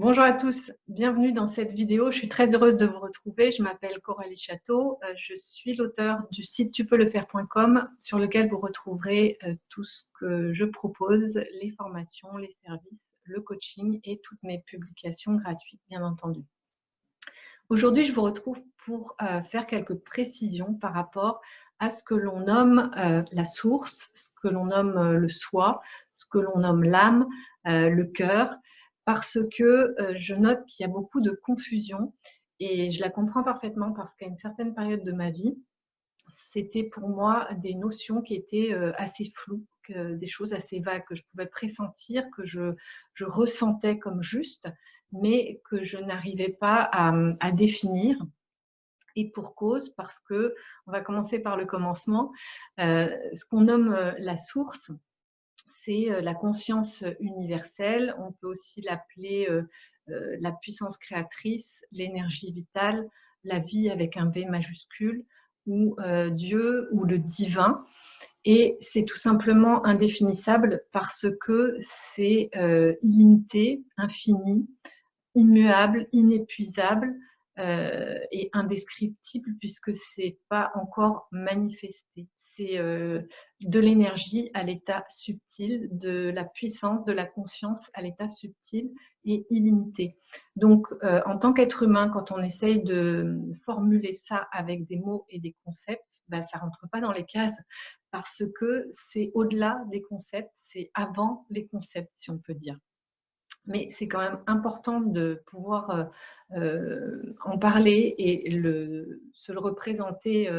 Bonjour à tous, bienvenue dans cette vidéo. Je suis très heureuse de vous retrouver. Je m'appelle Coralie Château. Je suis l'auteur du site tupeuxlefaire.com sur lequel vous retrouverez tout ce que je propose, les formations, les services, le coaching et toutes mes publications gratuites, bien entendu. Aujourd'hui, je vous retrouve pour faire quelques précisions par rapport à ce que l'on nomme la source, ce que l'on nomme le soi, ce que l'on nomme l'âme, le cœur, parce que je note qu'il y a beaucoup de confusion et je la comprends parfaitement parce qu'à une certaine période de ma vie, c'était pour moi des notions qui étaient assez floues, des choses assez vagues que je pouvais pressentir, que je ressentais comme juste, mais que je n'arrivais pas à définir. Et pour cause, parce que, on va commencer par le commencement, ce qu'on nomme la source, c'est la conscience universelle. On peut aussi l'appeler la puissance créatrice, l'énergie vitale, la vie avec un V majuscule, ou Dieu, ou le divin. Et c'est tout simplement indéfinissable parce que c'est illimité, infini, immuable, inépuisable et indescriptible puisque c'est pas encore manifesté. C'est de l'énergie à l'état subtil, de la puissance, de la conscience à l'état subtil et illimité. Donc, en tant qu'être humain, quand on essaye de formuler ça avec des mots et des concepts, ben, ça rentre pas dans les cases parce que c'est au-delà des concepts, c'est avant les concepts, si on peut dire. Mais c'est quand même important de pouvoir en parler et se le représenter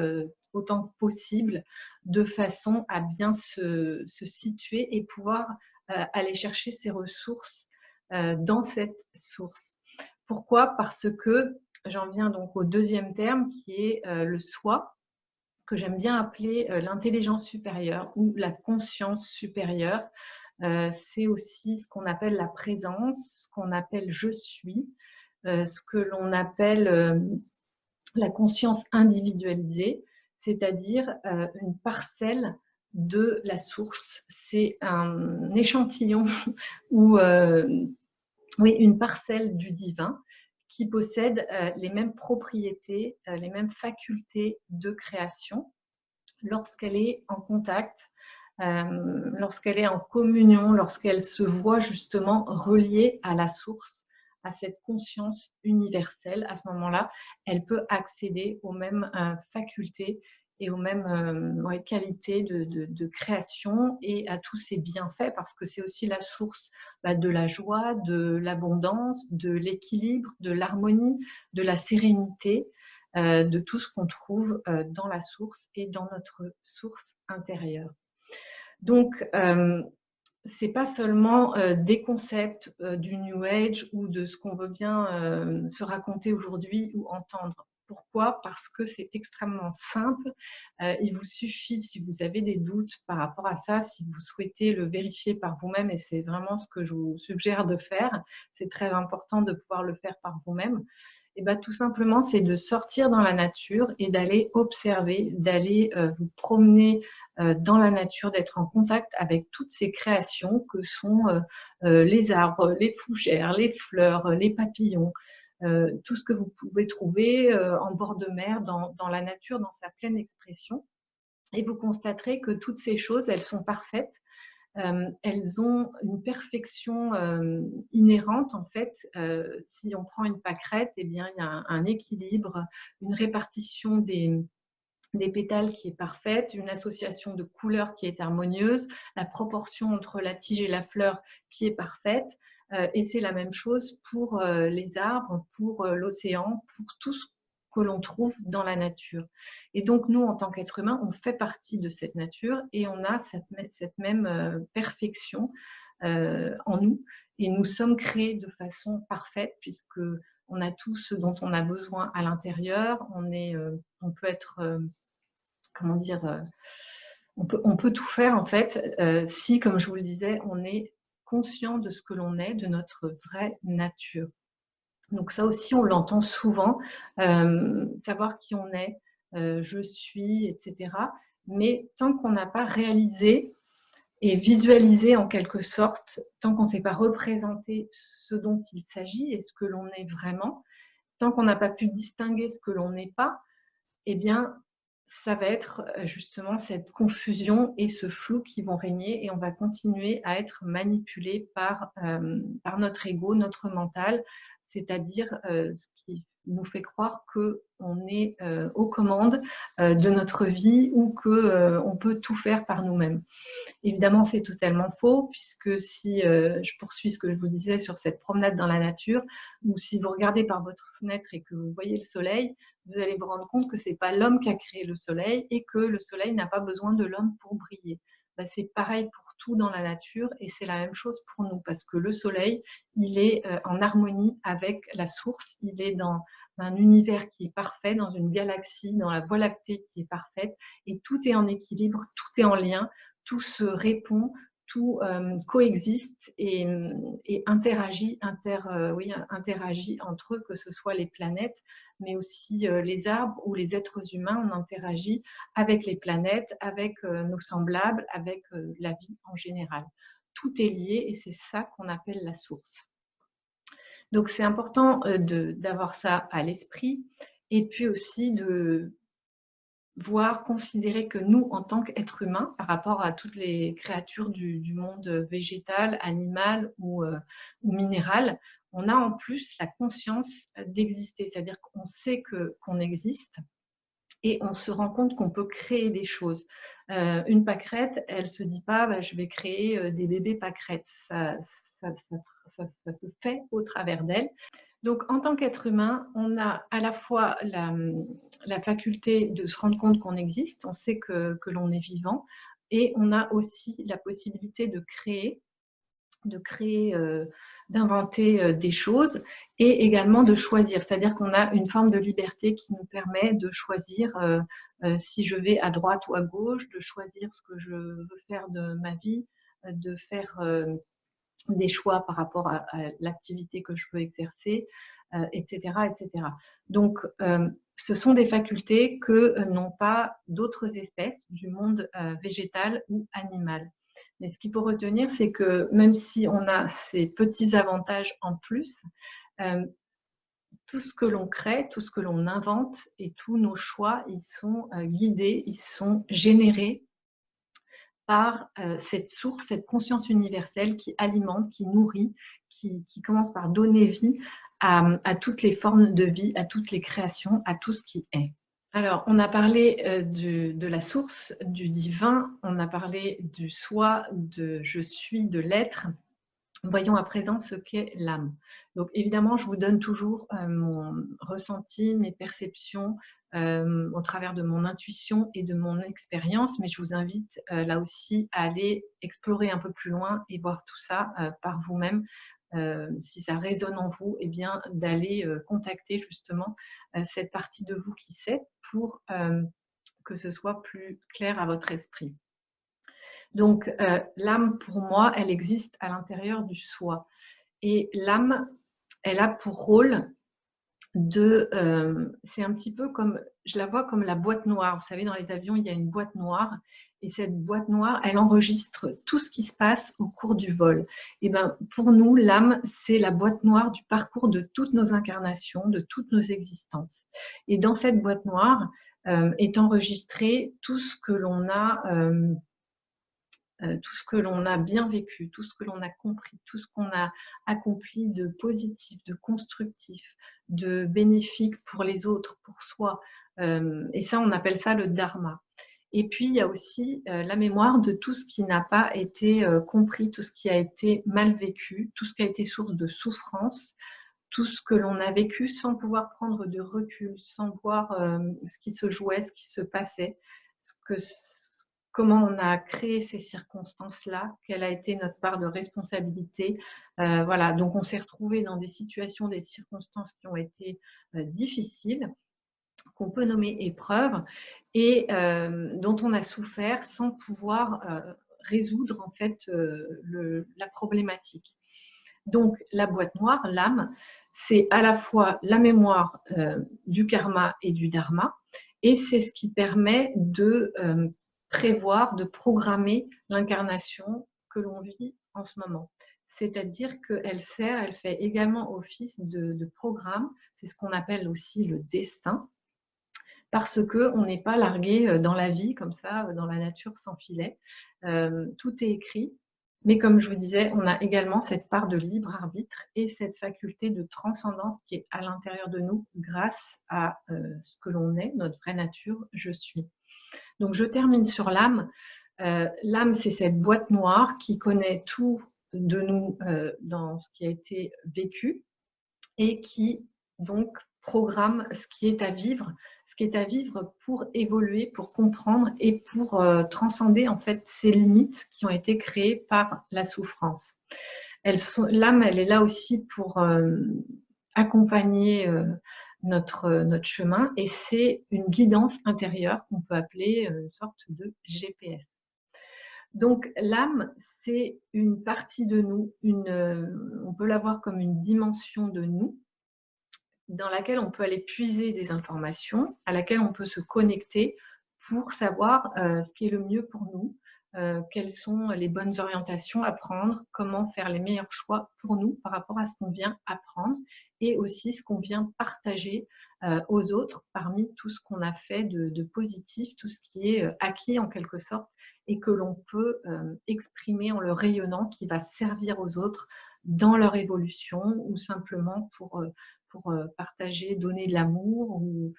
autant que possible de façon à bien se situer et pouvoir aller chercher ses ressources dans cette source. Pourquoi? Parce que j'en viens donc au deuxième terme qui est le soi, que j'aime bien appeler l'intelligence supérieure ou la conscience supérieure. C'est aussi ce qu'on appelle la présence, ce qu'on appelle je suis, ce que l'on appelle la conscience individualisée, c'est-à-dire une parcelle de la source. C'est un échantillon ou oui, une parcelle du divin qui possède les mêmes propriétés, les mêmes facultés de création lorsqu'elle est en contact, lorsqu'elle est en communion, lorsqu'elle se voit justement reliée à la source, à cette conscience universelle. À ce moment-là, elle peut accéder aux mêmes facultés et aux mêmes qualités de création et à tous ces bienfaits, parce que c'est aussi la source de la joie, de l'abondance, de l'équilibre, de l'harmonie, de la sérénité, de tout ce qu'on trouve dans la source et dans notre source intérieure. Donc, c'est pas seulement des concepts du New Age ou de ce qu'on veut bien se raconter aujourd'hui ou entendre. Pourquoi? Parce que c'est extrêmement simple. Il vous suffit, si vous avez des doutes par rapport à ça, si vous souhaitez le vérifier par vous-même, et c'est vraiment ce que je vous suggère de faire, c'est très important de pouvoir le faire par vous-même, et bien, tout simplement, c'est de sortir dans la nature et d'aller observer, d'aller vous promener dans la nature, d'être en contact avec toutes ces créations que sont les arbres, les fougères, les fleurs, les papillons, tout ce que vous pouvez trouver en bord de mer, dans la nature, dans sa pleine expression. Et vous constaterez que toutes ces choses, elles sont parfaites. Elles ont une perfection inhérente en fait. Si on prend une pâquerette, eh bien, il y a un équilibre, une répartition des pétales qui est parfaite, une association de couleurs qui est harmonieuse, la proportion entre la tige et la fleur qui est parfaite. Et c'est la même chose pour les arbres, pour l'océan, pour tout ce que l'on trouve dans la nature. Et donc, nous, en tant qu'être humain, on fait partie de cette nature et on a cette même perfection en nous. Et nous sommes créés de façon parfaite puisque on a tout ce dont on a besoin à l'intérieur. On peut être, comment dire, on peut tout faire en fait si, comme je vous le disais, on est conscient de ce que l'on est, de notre vraie nature. Donc ça aussi, on l'entend souvent, savoir qui on est, je suis, etc. Mais tant qu'on n'a pas réalisé et visualiser en quelque sorte, tant qu'on ne sait pas représenter ce dont il s'agit et ce que l'on est vraiment, tant qu'on n'a pas pu distinguer ce que l'on n'est pas, eh bien, ça va être justement cette confusion et ce flou qui vont régner et on va continuer à être manipulé par notre ego, notre mental, c'est-à-dire ce qui nous fait croire qu'on est aux commandes de notre vie ou qu'on peut tout faire par nous-mêmes. Évidemment, c'est totalement faux, puisque si je poursuis ce que je vous disais sur cette promenade dans la nature, ou si vous regardez par votre fenêtre et que vous voyez le soleil, vous allez vous rendre compte que ce n'est pas l'homme qui a créé le soleil et que le soleil n'a pas besoin de l'homme pour briller. Ben, c'est pareil pour tout dans la nature et c'est la même chose pour nous, parce que le soleil, il est en harmonie avec la source, il est dans un univers qui est parfait, dans une galaxie, dans la Voie lactée qui est parfaite, et tout est en équilibre, tout est en lien, tout se répond, tout coexiste et interagit entre eux, que ce soit les planètes, mais aussi les arbres ou les êtres humains. On interagit avec les planètes, avec nos semblables, avec la vie en général. Tout est lié et c'est ça qu'on appelle la source. Donc c'est important d'avoir ça à l'esprit et puis aussi de voir, considérer que nous, en tant qu'êtres humains, par rapport à toutes les créatures du monde végétal, animal ou minéral, on a en plus la conscience d'exister, c'est-à-dire qu'on sait qu'on existe et on se rend compte qu'on peut créer des choses. Une pâquerette, elle ne se dit pas bah, je vais créer des bébés pâquerettes, ça se fait au travers d'elle. Donc, en tant qu'être humain, on a à la fois la faculté de se rendre compte qu'on existe, on sait que l'on est vivant, et on a aussi la possibilité de créer, d'inventer des choses, et également de choisir. C'est-à-dire qu'on a une forme de liberté qui nous permet de choisir si je vais à droite ou à gauche, de choisir ce que je veux faire de ma vie, de faire des choix par rapport à l'activité que je veux exercer, etc., etc. Donc, ce sont des facultés que n'ont pas d'autres espèces du monde végétal ou animal. Mais ce qu'il faut retenir, c'est que même si on a ces petits avantages en plus, tout ce que l'on crée, tout ce que l'on invente et tous nos choix, ils sont guidés, ils sont générés par cette source, cette conscience universelle qui alimente, qui nourrit, qui commence par donner vie à toutes les formes de vie, à toutes les créations, à tout ce qui est. Alors, on a parlé de la source, du divin, on a parlé du soi, de je suis, de l'être. Voyons à présent ce qu'est l'âme. Donc évidemment, je vous donne toujours mon ressenti, mes perceptions au travers de mon intuition et de mon expérience, mais je vous invite là aussi à aller explorer un peu plus loin et voir tout ça par vous-même. Si ça résonne en vous, eh bien d'aller contacter justement cette partie de vous qui sait pour que ce soit plus clair à votre esprit. Donc, l'âme, pour moi, elle existe à l'intérieur du soi. Et l'âme, elle a pour rôle c'est un petit peu comme, je la vois comme la boîte noire. Vous savez, dans les avions, il y a une boîte noire. Et cette boîte noire, elle enregistre tout ce qui se passe au cours du vol. Et bien, pour nous, l'âme, c'est la boîte noire du parcours de toutes nos incarnations, de toutes nos existences. Et dans cette boîte noire est enregistré tout ce que l'on a tout ce que l'on a bien vécu, tout ce que l'on a compris, tout ce qu'on a accompli de positif, de constructif, de bénéfique pour les autres, pour soi. Et ça, on appelle ça le dharma. Et puis, il y a aussi la mémoire de tout ce qui n'a pas été compris, tout ce qui a été mal vécu, tout ce qui a été source de souffrance, tout ce que l'on a vécu sans pouvoir prendre de recul, sans voir ce qui se jouait, ce qui se passait, comment on a créé ces circonstances-là, quelle a été notre part de responsabilité. Voilà, donc on s'est retrouvé dans des situations, des circonstances qui ont été difficiles, qu'on peut nommer épreuves, et dont on a souffert sans pouvoir résoudre en fait la problématique. Donc la boîte noire, l'âme, c'est à la fois la mémoire du karma et du dharma, et c'est ce qui permet de prévoir, de programmer l'incarnation que l'on vit en ce moment. C'est-à-dire qu'elle fait également office de programme, c'est ce qu'on appelle aussi le destin, parce qu'on n'est pas largué dans la vie comme ça, dans la nature sans filet. Tout est écrit, mais comme je vous disais, on a également cette part de libre arbitre et cette faculté de transcendance qui est à l'intérieur de nous grâce à ce que l'on est, notre vraie nature, je suis. Donc je termine sur l'âme. L'âme, c'est cette boîte noire qui connaît tout de nous dans ce qui a été vécu et qui donc programme ce qui est à vivre pour évoluer, pour comprendre et pour transcender en fait ces limites qui ont été créées par la souffrance. L'âme, elle est là aussi pour accompagner notre chemin, et c'est une guidance intérieure qu'on peut appeler une sorte de GPS. Donc l'âme, c'est une partie de nous, on peut la voir comme une dimension de nous, dans laquelle on peut aller puiser des informations, à laquelle on peut se connecter pour savoir ce qui est le mieux pour nous, quelles sont les bonnes orientations à prendre, comment faire les meilleurs choix pour nous par rapport à ce qu'on vient apprendre et aussi ce qu'on vient partager aux autres parmi tout ce qu'on a fait de positif, tout ce qui est acquis en quelque sorte et que l'on peut exprimer en le rayonnant, qui va servir aux autres dans leur évolution ou simplement pour partager, donner de l'amour ou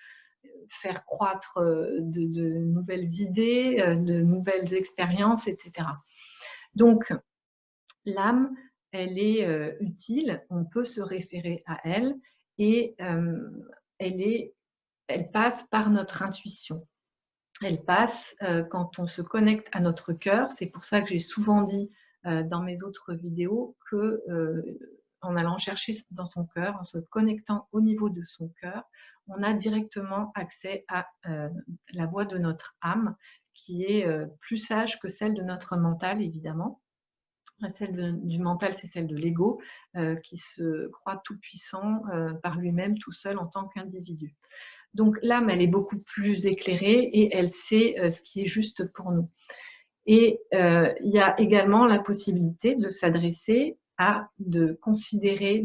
faire croître de nouvelles idées, de nouvelles expériences, etc. Donc, l'âme, elle est utile, on peut se référer à elle et elle passe par notre intuition. Elle passe quand on se connecte à notre cœur. C'est pour ça que j'ai souvent dit dans mes autres vidéos que en allant chercher dans son cœur, en se connectant au niveau de son cœur, on a directement accès à la voix de notre âme, qui est plus sage que celle de notre mental, évidemment. Celle du mental, c'est celle de l'ego, qui se croit tout puissant par lui-même, tout seul en tant qu'individu. Donc l'âme, elle est beaucoup plus éclairée et elle sait ce qui est juste pour nous. Et il y a également la possibilité de s'adresser de considérer,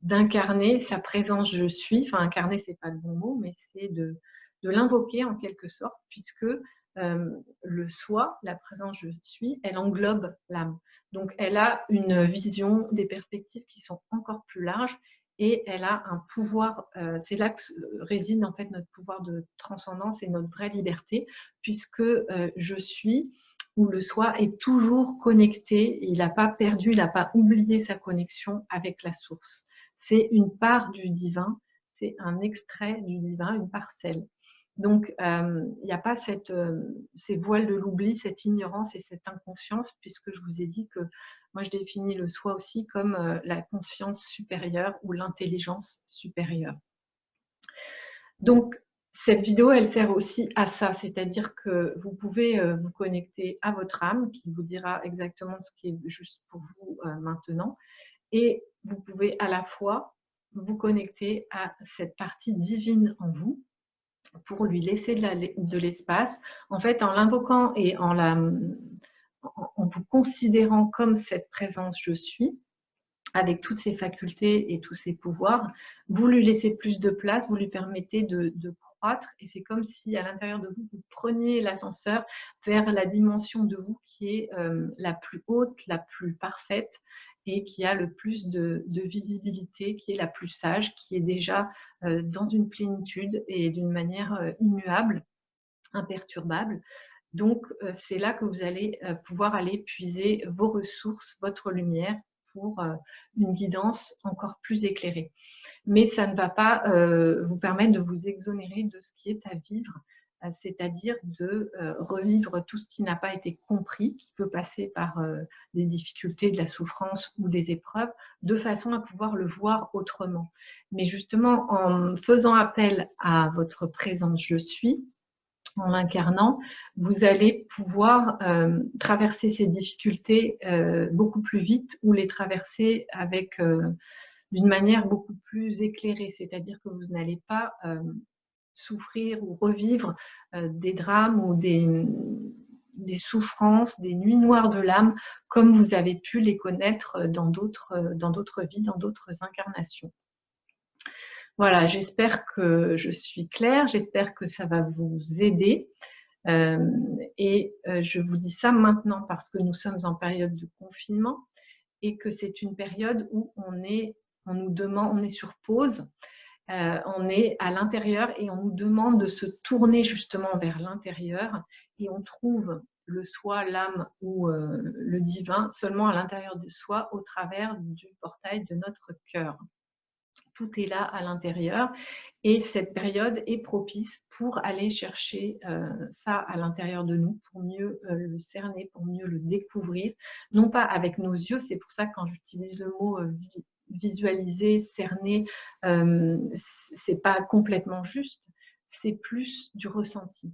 d'incarner sa présence je suis. Enfin, incarner, c'est pas le bon mot, mais c'est de l'invoquer en quelque sorte, puisque le soi, la présence je suis, elle englobe l'âme. Donc elle a une vision, des perspectives qui sont encore plus larges et elle a un pouvoir, c'est là que réside en fait notre pouvoir de transcendance et notre vraie liberté, puisque je suis, où le soi est toujours connecté, il n'a pas perdu, il n'a pas oublié sa connexion avec la source. C'est une part du divin, c'est un extrait du divin, une parcelle. Donc, il n'y a pas ces voiles de l'oubli, cette ignorance et cette inconscience, puisque je vous ai dit que moi, je définis le soi aussi comme la conscience supérieure ou l'intelligence supérieure. Donc, cette vidéo, elle sert aussi à ça, c'est-à-dire que vous pouvez vous connecter à votre âme qui vous dira exactement ce qui est juste pour vous maintenant, et vous pouvez à la fois vous connecter à cette partie divine en vous pour lui laisser de l'espace, en fait, en l'invoquant et en vous considérant comme cette présence je suis, avec toutes ses facultés et tous ses pouvoirs, vous lui laissez plus de place, vous lui permettez de croître, et c'est comme si à l'intérieur de vous, vous preniez l'ascenseur vers la dimension de vous qui est la plus haute, la plus parfaite, et qui a le plus de visibilité, qui est la plus sage, qui est déjà dans une plénitude et d'une manière immuable, imperturbable. Donc, c'est là que vous allez pouvoir aller puiser vos ressources, votre lumière, pour une guidance encore plus éclairée. Mais ça ne va pas vous permettre de vous exonérer de ce qui est à vivre, c'est-à-dire de revivre tout ce qui n'a pas été compris, qui peut passer par des difficultés, de la souffrance ou des épreuves, de façon à pouvoir le voir autrement. Mais justement, en faisant appel à votre présence je suis, en l'incarnant, vous allez pouvoir traverser ces difficultés beaucoup plus vite ou les traverser avec d'une manière beaucoup plus éclairée, c'est-à-dire que vous n'allez pas souffrir ou revivre des drames ou des souffrances, des nuits noires de l'âme, comme vous avez pu les connaître dans d'autres vies, dans d'autres incarnations. Voilà, j'espère que je suis claire, j'espère que ça va vous aider. Je vous dis ça maintenant parce que nous sommes en période de confinement et que c'est une période où on est sur pause, on est à l'intérieur et on nous demande de se tourner justement vers l'intérieur et on trouve le soi, l'âme ou le divin seulement à l'intérieur de soi au travers du portail de notre cœur. Tout est là à l'intérieur et cette période est propice pour aller chercher ça à l'intérieur de nous, pour mieux le cerner, pour mieux le découvrir, non pas avec nos yeux, c'est pour ça que quand j'utilise le mot visualiser, cerner, c'est pas complètement juste, c'est plus du ressenti.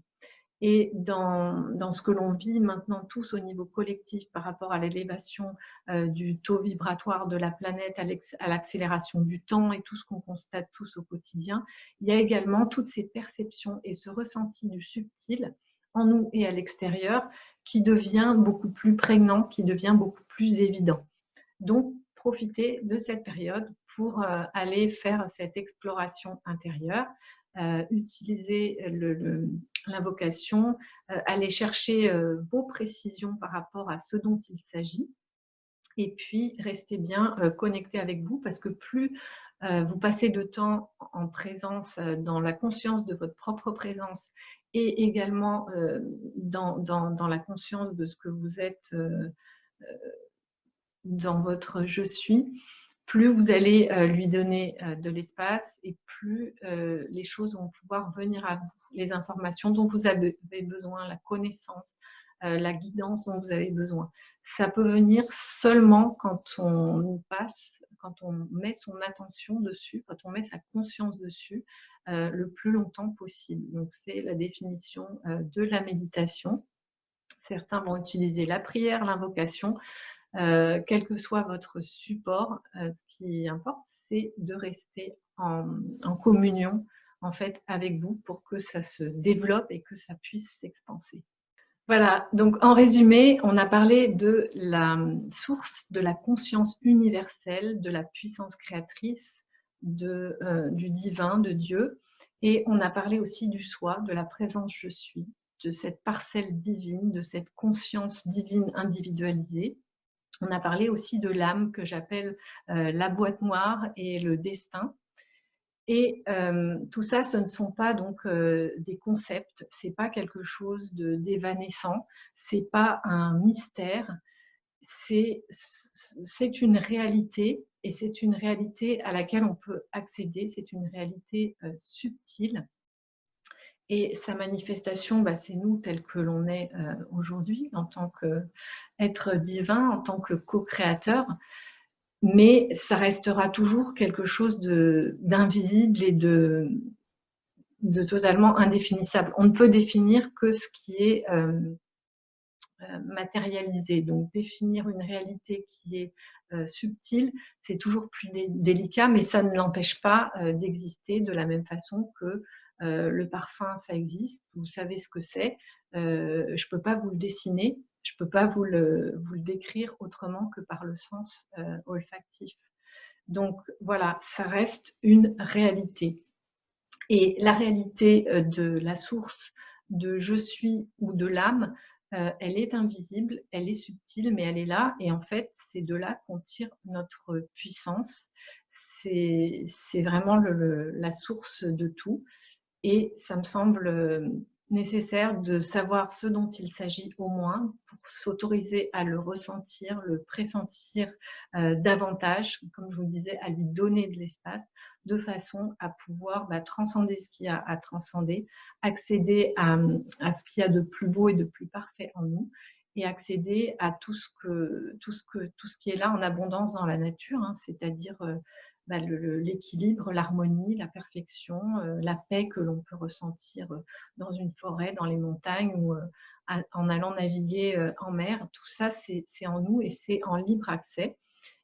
Et dans ce que l'on vit maintenant tous au niveau collectif par rapport à l'élévation du taux vibratoire de la planète, à l'accélération du temps et tout ce qu'on constate tous au quotidien, il y a également toutes ces perceptions et ce ressenti du subtil en nous et à l'extérieur qui devient beaucoup plus prégnant, qui devient beaucoup plus évident. Donc, profitez de cette période pour aller faire cette exploration intérieure, utiliser l'invocation, aller chercher vos précisions par rapport à ce dont il s'agit et puis restez bien connecté avec vous parce que plus vous passez de temps en présence, dans la conscience de votre propre présence et également dans la conscience de ce que vous êtes dans votre je suis, plus vous allez lui donner de l'espace et plus les choses vont pouvoir venir à vous, les informations dont vous avez besoin, la connaissance, la guidance dont vous avez besoin. Ça peut venir seulement quand on met son attention dessus, quand on met sa conscience dessus le plus longtemps possible. Donc c'est la définition de la méditation. Certains vont utiliser la prière, l'invocation. Quel que soit votre support, ce qui importe, c'est de rester en communion en fait avec vous pour que ça se développe et que ça puisse s'expanser. Voilà, donc en résumé, on a parlé de la source de la conscience universelle, de la puissance créatrice, du divin, de Dieu, et on a parlé aussi du soi, de la présence je suis, de cette parcelle divine, de cette conscience divine individualisée. On a parlé aussi de l'âme que j'appelle la boîte noire et le destin. Et tout ça, ce ne sont pas donc des concepts, c'est pas quelque chose d'évanescent, c'est pas un mystère, c'est une réalité et c'est une réalité à laquelle on peut accéder, c'est une réalité subtile. Et sa manifestation, c'est nous tels que l'on est aujourd'hui en tant qu'être divin, en tant que co-créateur, mais ça restera toujours quelque chose d'invisible et de totalement indéfinissable. On ne peut définir que ce qui est matérialisé. Donc définir une réalité qui est subtile, c'est toujours plus délicat, mais ça ne l'empêche pas d'exister de la même façon que le parfum, ça existe, vous savez ce que c'est. Je ne peux pas vous le dessiner, je ne peux pas vous le décrire autrement que par le sens olfactif. Donc voilà, ça reste une réalité. Et la réalité de la source de je suis ou de l'âme, elle est invisible, elle est subtile, mais elle est là. Et en fait, c'est de là qu'on tire notre puissance. C'est vraiment la source de tout. Et ça me semble nécessaire de savoir ce dont il s'agit au moins pour s'autoriser à le ressentir, le pressentir davantage, comme je vous disais, à lui donner de l'espace de façon à pouvoir transcender ce qu'il y a à transcender, accéder à ce qu'il y a de plus beau et de plus parfait en nous et accéder à tout ce qui est là en abondance dans la nature, hein, c'est-à-dire l'équilibre, l'harmonie, la perfection, la paix que l'on peut ressentir dans une forêt, dans les montagnes ou en allant naviguer en mer. Tout ça, c'est en nous et c'est en libre accès.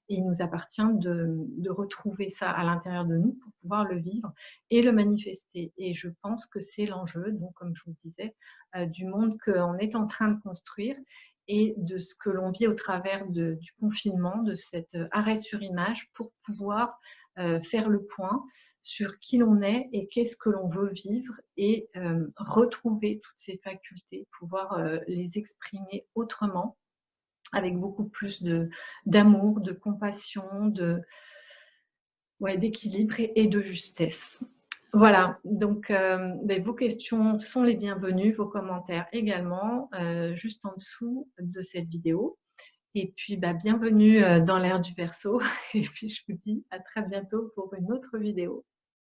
Et il nous appartient de retrouver ça à l'intérieur de nous pour pouvoir le vivre et le manifester. Et je pense que c'est l'enjeu, donc comme je vous disais, du monde qu'on est en train de construire et de ce que l'on vit au travers du confinement, de cet arrêt sur image pour pouvoir faire le point sur qui l'on est et qu'est-ce que l'on veut vivre et retrouver toutes ces facultés, pouvoir les exprimer autrement, avec beaucoup plus d'amour, de compassion, d'équilibre et de justesse. Voilà, donc vos questions sont les bienvenues, vos commentaires également, juste en dessous de cette vidéo. Et puis, bienvenue dans l'ère du Verseau. Et puis, je vous dis à très bientôt pour une autre vidéo.